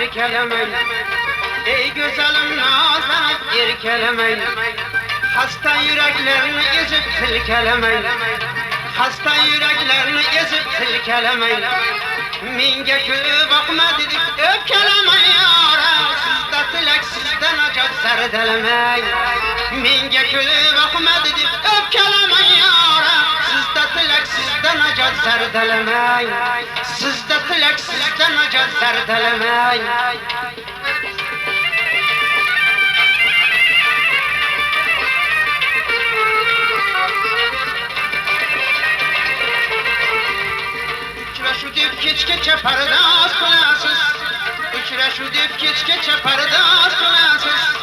erkelemeyin. Ey güzelim nazlanıp erkelemeyin. Hasta yüreklerini ezip silkelemeyin. Hasta yüreklerini ezip silkelemeyin. Minge külü bakma dedik öpkelemeyin yara. Sizde tilek sizden acı serdelemeyin. Minge külü bakma dedik öpkelemeyin yara. Sizde tilek sizden acı serdelemeyin. Sizde tilek sizden acı serdelemeyin. Uçraşudip keçkeçe pardas kılasız. Uçraşudip keçkeçe pardas kılasız.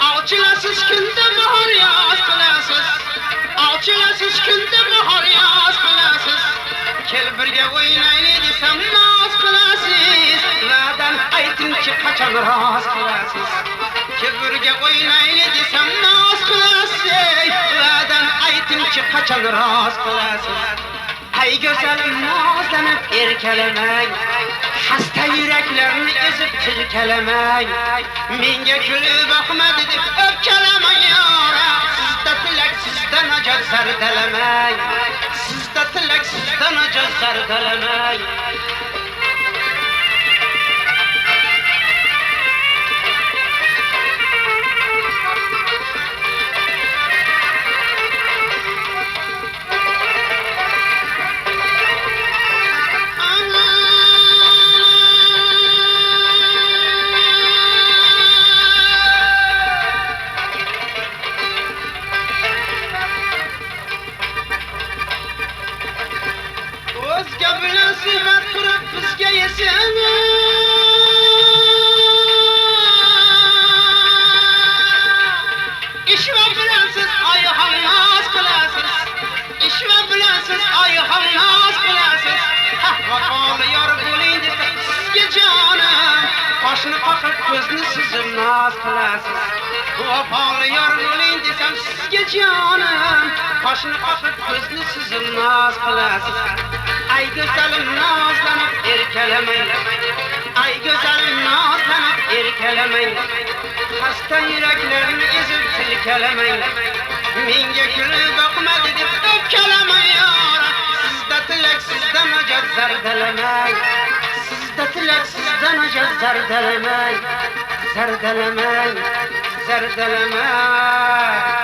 Alçılasız günde bahar yaz kılasız. Alçılasız günde bahar yaz kılasız. Kel birge oynaylı desem naz kılasız. Vadan aytın ki kaçan raz kılasız. Kel birge oynaylı desem naz kılasız. Vadan aytın ki kaçan raz kılasız. Ay güzelim nazlanıp erkelemeyin. Hasta yüreklerini ezip silkelemeyin. Minge külü bakma dedik öpkelemeyin yara. Sizde tilek sizden acı serdelemeyin. Sizde tilek sizden acı serdelemeyin. Özge bilen sıhhat kurup bizge yesene. İşve bilensiz ayhan naz kılasız. İşve bilensiz ayhan naz kılasız. Vafalı yar bulayın desem sizge canım. Başını kakıp gözünü sizin naz kılasız. Vafalı yar bulayın desem sizge canım. Başını kakıp gözünü sizin naz kılasız. Ay güzelim nazlanıp erkelemeyin. Ay güzelim nazlanıp erkelemeyin. Hasta yüreklerini ezip silkelemeyin. Minge külü bakma dedik öpkelemeyin yara. Sizde tilek sizden acı zerdelemeyin. Sizde tilek sizden acı zerdelemeyin. Zerdelemeyin, zerdelemeyin.